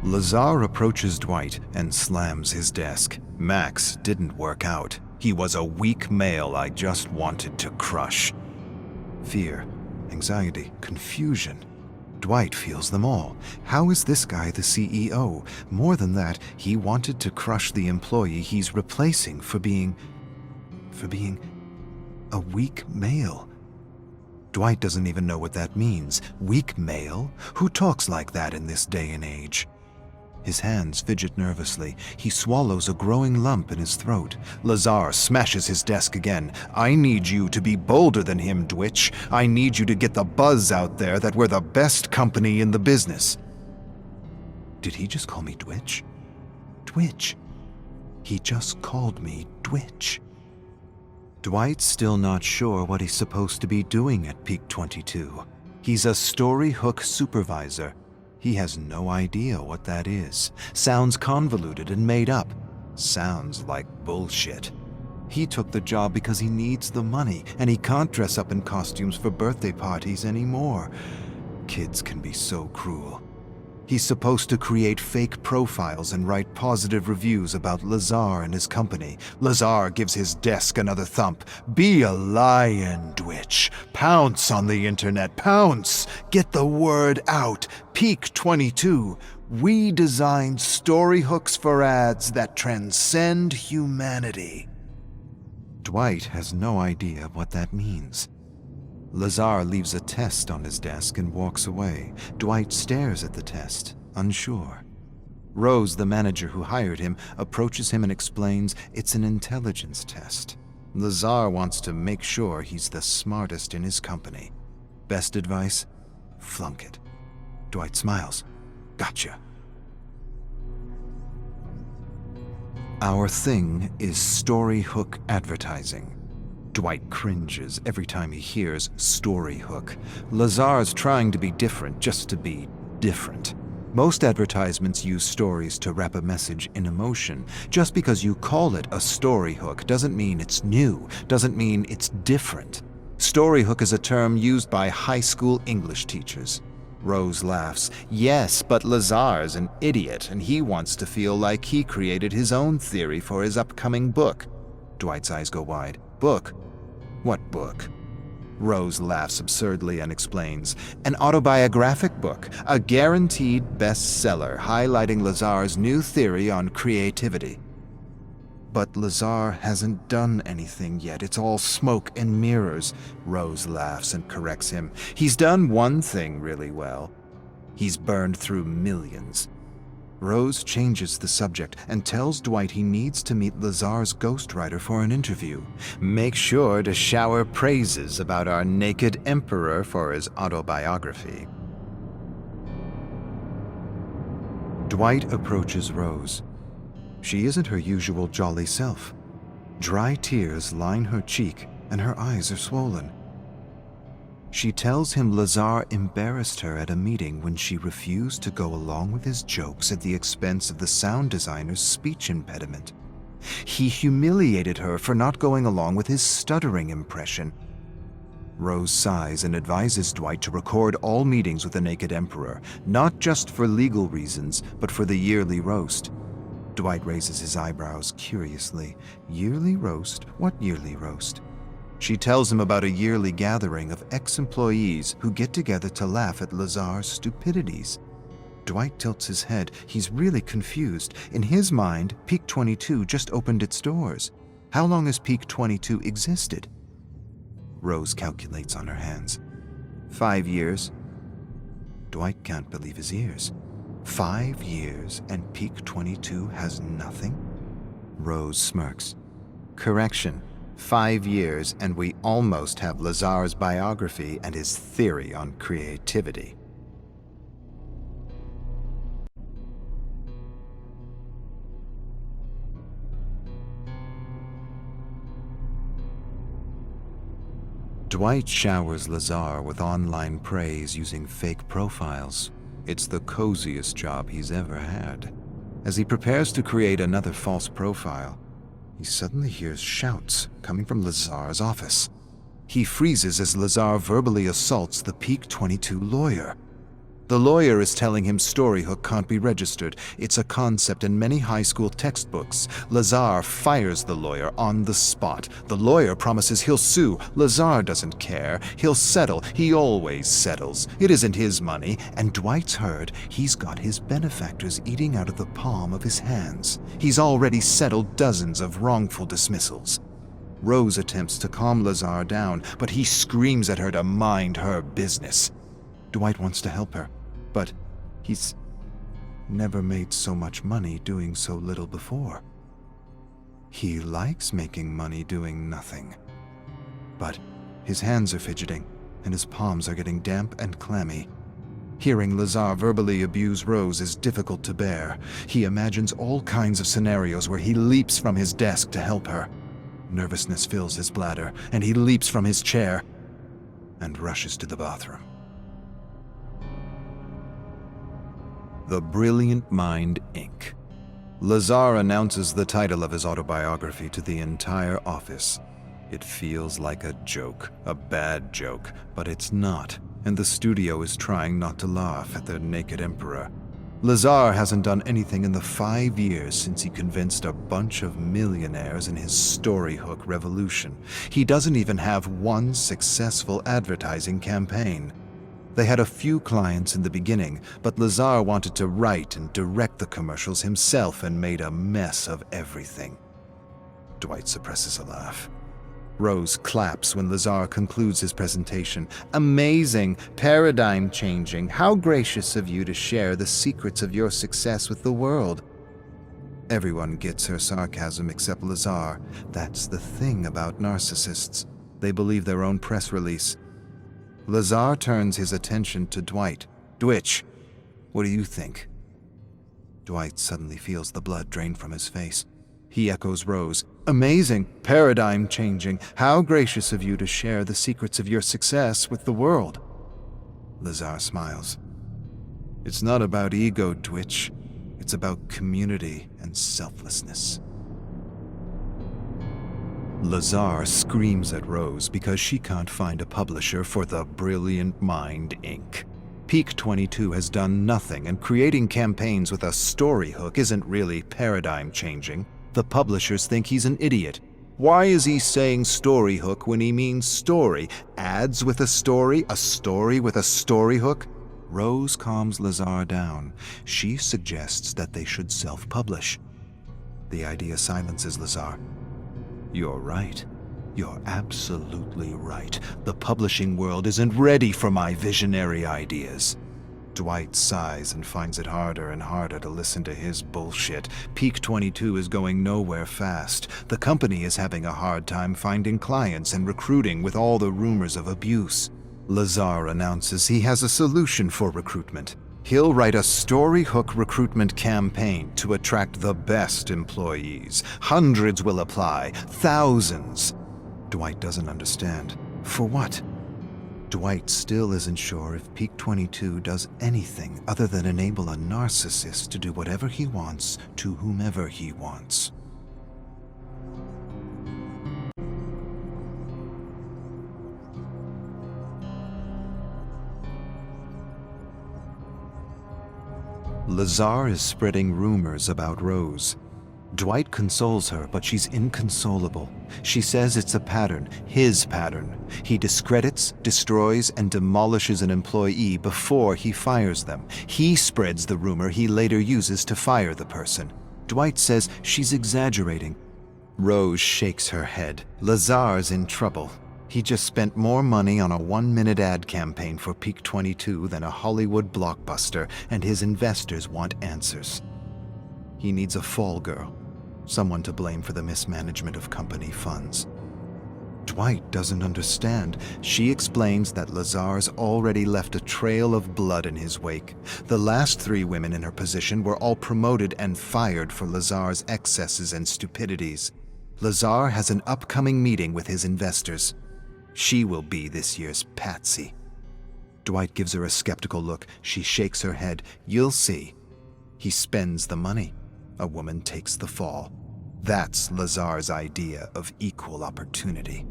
Lazar approaches Dwight and slams his desk. Max didn't work out. He was a weak male I just wanted to crush. Fear, anxiety, confusion. Dwight feels them all. How is this guy the CEO? More than that, he wanted to crush the employee he's replacing for being a weak male. Dwight doesn't even know what that means. Weak male? Who talks like that in this day and age? His hands fidget nervously. He swallows a growing lump in his throat. Lazar smashes his desk again. I need you to be bolder than him, Dwight. I need you to get the buzz out there that we're the best company in the business. Did he just call me Dwight? Dwight. He just called me Dwight. Dwight's still not sure what he's supposed to be doing at Peak 22. He's a story hook supervisor. He has no idea what that is. Sounds convoluted and made up. Sounds like bullshit. He took the job because he needs the money, and he can't dress up in costumes for birthday parties anymore. Kids can be so cruel. He's supposed to create fake profiles and write positive reviews about Lazar and his company. Lazar gives his desk another thump. Be a lion, Dwight. Pounce on the internet. Pounce. Get the word out. Peak 22. We designed story hooks for ads that transcend humanity. Dwight has no idea what that means. Lazar leaves a test on his desk and walks away. Dwight stares at the test, unsure. Rose, the manager who hired him, approaches him and explains it's an intelligence test. Lazar wants to make sure he's the smartest in his company. Best advice? Flunk it. Dwight smiles. Gotcha. Our thing is story hook advertising. Dwight cringes every time he hears story hook. Lazar's trying to be different just to be different. Most advertisements use stories to wrap a message in emotion. Just because you call it a story hook doesn't mean it's new, doesn't mean it's different. Story hook is a term used by high school English teachers. Rose laughs. Yes, but Lazar's an idiot, and he wants to feel like he created his own theory for his upcoming book. Dwight's eyes go wide. Book? What book? Rose laughs absurdly and explains. An autobiographic book, a guaranteed bestseller highlighting Lazar's new theory on creativity. But Lazar hasn't done anything yet. It's all smoke and mirrors. Rose laughs and corrects him. He's done one thing really well. He's burned through millions. Rose changes the subject and tells Dwight he needs to meet Lazar's ghostwriter for an interview. Make sure to shower praises about our naked emperor for his autobiography. Dwight approaches Rose. She isn't her usual jolly self. Dry tears line her cheek and her eyes are swollen. She tells him Lazar embarrassed her at a meeting when she refused to go along with his jokes at the expense of the sound designer's speech impediment. He humiliated her for not going along with his stuttering impression. Rose sighs and advises Dwight to record all meetings with the Naked Emperor, not just for legal reasons, but for the yearly roast. Dwight raises his eyebrows curiously. Yearly roast? What yearly roast? She tells him about a yearly gathering of ex-employees who get together to laugh at Lazar's stupidities. Dwight tilts his head. He's really confused. In his mind, Peak 22 just opened its doors. How long has Peak 22 existed? Rose calculates on her hands. 5 years. Dwight can't believe his ears. 5 years and Peak 22 has nothing? Rose smirks. Correction. 5 years and we almost have Lazar's biography and his theory on creativity. Dwight showers Lazar with online praise using fake profiles. It's the coziest job he's ever had. As he prepares to create another false profile, he suddenly hears shouts coming from Lazar's office. He freezes as Lazar verbally assaults the Peak 22 lawyer. The lawyer is telling him Storyhook can't be registered. It's a concept in many high school textbooks. Lazar fires the lawyer on the spot. The lawyer promises he'll sue. Lazar doesn't care. He'll settle. He always settles. It isn't his money. And Dwight's heard he's got his benefactors eating out of the palm of his hands. He's already settled dozens of wrongful dismissals. Rose attempts to calm Lazar down, but he screams at her to mind her business. Dwight wants to help her, but he's never made so much money doing so little before. He likes making money doing nothing. But his hands are fidgeting, and his palms are getting damp and clammy. Hearing Lazar verbally abuse Rose is difficult to bear. He imagines all kinds of scenarios where he leaps from his desk to help her. Nervousness fills his bladder, and he leaps from his chair and rushes to the bathroom. The Brilliant Mind, Inc. Lazar announces the title of his autobiography to the entire office. It feels like a joke, a bad joke, but it's not, and the studio is trying not to laugh at the naked emperor. Lazar hasn't done anything in the 5 years since he convinced a bunch of millionaires in his Storyhook revolution. He doesn't even have one successful advertising campaign. They had a few clients in the beginning, but Lazar wanted to write and direct the commercials himself and made a mess of everything. Dwight suppresses a laugh. Rose claps when Lazar concludes his presentation. Amazing, paradigm-changing. How gracious of you to share the secrets of your success with the world. Everyone gets her sarcasm except Lazar. That's the thing about narcissists. They believe their own press release. Lazar turns his attention to Dwight. Dwitch, what do you think? Dwight suddenly feels the blood drain from his face. He echoes Rose. Amazing, paradigm-changing. How gracious of you to share the secrets of your success with the world. Lazar smiles. It's not about ego, Dwitch. It's about community and selflessness. Lazar screams at Rose because she can't find a publisher for The Brilliant Mind, Inc. Peak 22 has done nothing, and creating campaigns with a Storyhook isn't really paradigm-changing. The publishers think he's an idiot. Why is he saying Storyhook when he means story? Ads with a story with a Storyhook? Rose calms Lazar down. She suggests that they should self-publish. The idea silences Lazar. You're right. You're absolutely right. The publishing world isn't ready for my visionary ideas. Dwight sighs and finds it harder and harder to listen to his bullshit. Peak 22 is going nowhere fast. The company is having a hard time finding clients and recruiting with all the rumors of abuse. Lazar announces he has a solution for recruitment. He'll write a Storyhook recruitment campaign to attract the best employees. Hundreds will apply, thousands. Dwight doesn't understand. For what? Dwight still isn't sure if Peak 22 does anything other than enable a narcissist to do whatever he wants to whomever he wants. Lazar is spreading rumors about Rose. Dwight consoles her, but she's inconsolable. She says it's a pattern, his pattern. He discredits, destroys, and demolishes an employee before he fires them. He spreads the rumor he later uses to fire the person. Dwight says she's exaggerating. Rose shakes her head. Lazar's in trouble. He just spent more money on a 1-minute ad campaign for Peak 22 than a Hollywood blockbuster, and his investors want answers. He needs a fall girl, someone to blame for the mismanagement of company funds. Dwight doesn't understand. She explains that Lazar's already left a trail of blood in his wake. The last 3 women in her position were all promoted and fired for Lazar's excesses and stupidities. Lazar has an upcoming meeting with his investors. She will be this year's patsy. Dwight gives her a skeptical look. She shakes her head. You'll see. He spends the money. A woman takes the fall. That's Lazar's idea of equal opportunity.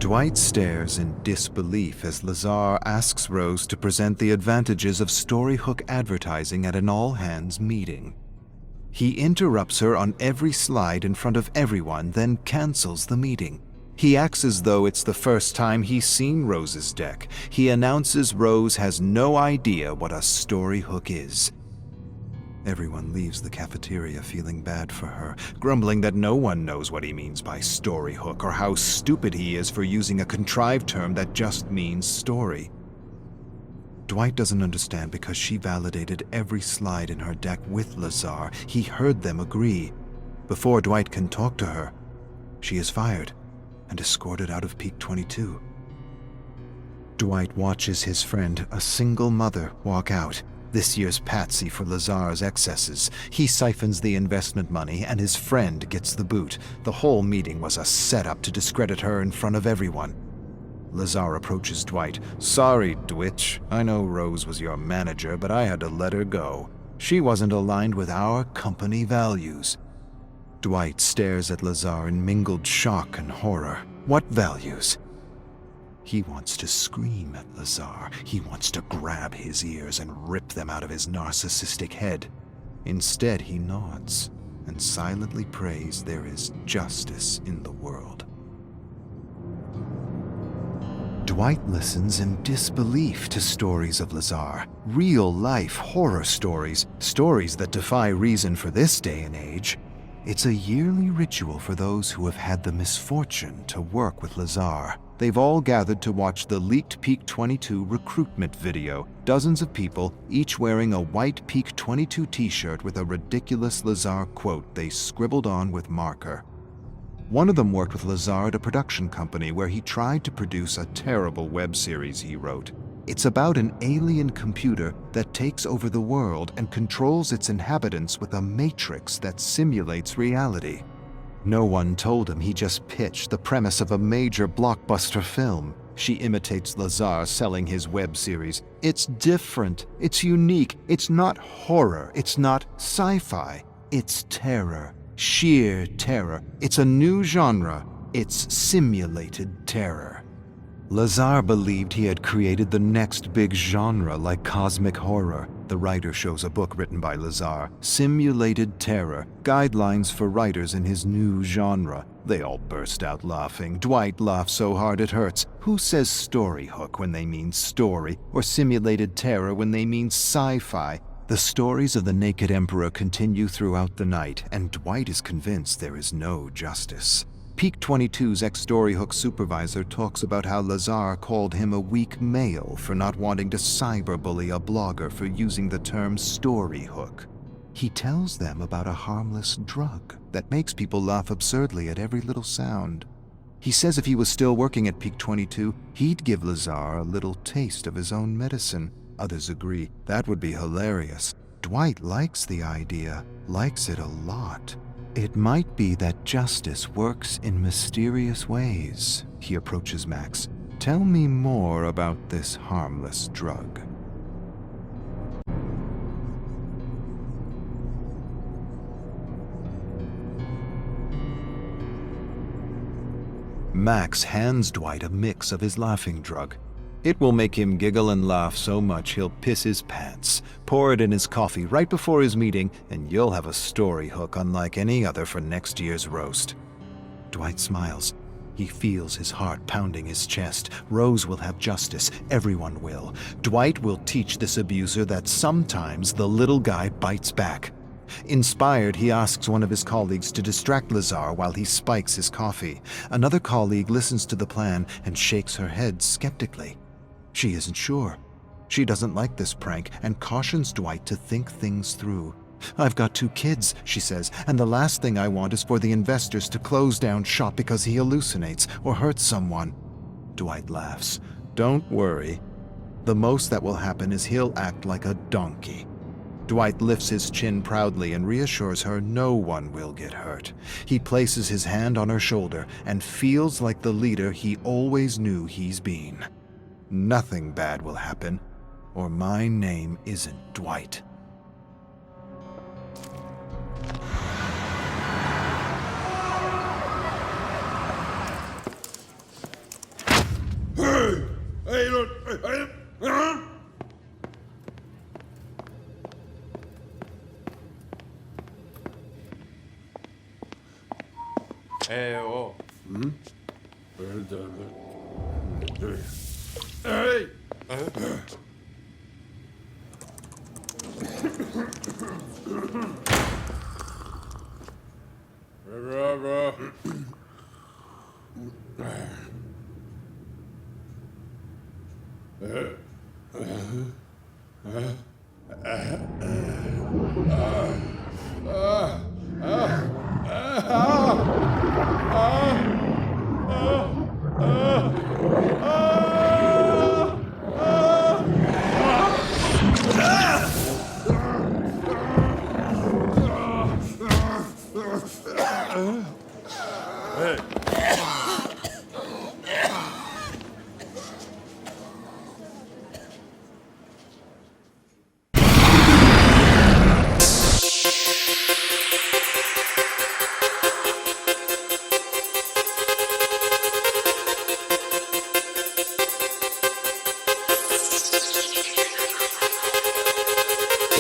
Dwight stares in disbelief as Lazar asks Rose to present the advantages of storyhook advertising at an all-hands meeting. He interrupts her on every slide in front of everyone, then cancels the meeting. He acts as though it's the first time he's seen Rose's deck. He announces Rose has no idea what a storyhook is. Everyone leaves the cafeteria feeling bad for her, grumbling that no one knows what he means by storyhook or how stupid he is for using a contrived term that just means story. Dwight doesn't understand because she validated every slide in her deck with Lazar. He heard them agree. Before Dwight can talk to her, she is fired and escorted out of Peak 22. Dwight watches his friend, a single mother, walk out. This year's patsy for Lazar's excesses. He siphons the investment money and his friend gets the boot. The whole meeting was a setup to discredit her in front of everyone. Lazar approaches Dwight. "Sorry, Dwitch. I know Rose was your manager, but I had to let her go. She wasn't aligned with our company values." Dwight stares at Lazar in mingled shock and horror. What values? He wants to scream at Lazar. He wants to grab his ears and rip them out of his narcissistic head. Instead, he nods and silently prays there is justice in the world. Dwight listens in disbelief to stories of Lazar, real-life horror stories, stories that defy reason for this day and age. It's a yearly ritual for those who have had the misfortune to work with Lazar. They've all gathered to watch the leaked Peak 22 recruitment video. Dozens of people, each wearing a white Peak 22 t-shirt with a ridiculous Lazar quote they scribbled on with marker. One of them worked with Lazar at a production company where he tried to produce a terrible web series he wrote. It's about an alien computer that takes over the world and controls its inhabitants with a matrix that simulates reality. No one told him he just pitched the premise of a major blockbuster film. She imitates Lazar selling his web series. It's different. It's unique. It's not horror. It's not sci-fi. It's terror. Sheer terror. It's a new genre. It's simulated terror. Lazar believed he had created the next big genre like cosmic horror. The writer shows a book written by Lazar, Simulated Terror, Guidelines for Writers in His New Genre. They all burst out laughing. Dwight laughs so hard it hurts. Who says storyhook when they mean story, or simulated terror when they mean sci-fi? The stories of the Naked Emperor continue throughout the night, and Dwight is convinced there is no justice. Peak 22's ex-Storyhook supervisor talks about how Lazar called him a weak male for not wanting to cyberbully a blogger for using the term storyhook. He tells them about a harmless drug that makes people laugh absurdly at every little sound. He says if he was still working at Peak 22, he'd give Lazar a little taste of his own medicine. Others agree. That would be hilarious. Dwight likes the idea, likes it a lot. It might be that justice works in mysterious ways. He approaches Max. Tell me more about this harmless drug. Max hands Dwight a mix of his laughing drug. It will make him giggle and laugh so much he'll piss his pants. Pour it in his coffee right before his meeting, and you'll have a story hook unlike any other for next year's roast. Dwight smiles. He feels his heart pounding his chest. Rose will have justice. Everyone will. Dwight will teach this abuser that sometimes the little guy bites back. Inspired, he asks one of his colleagues to distract Lazar while he spikes his coffee. Another colleague listens to the plan and shakes her head skeptically. She isn't sure. She doesn't like this prank and cautions Dwight to think things through. "I've got 2 kids," she says, "and the last thing I want is for the investors to close down shop because he hallucinates or hurts someone." Dwight laughs. "Don't worry. The most that will happen is he'll act like a donkey." Dwight lifts his chin proudly and reassures her no one will get hurt. He places his hand on her shoulder and feels like the leader he always knew he's been. Nothing bad will happen, or my name isn't Dwight. O. Hey!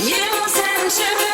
You sent to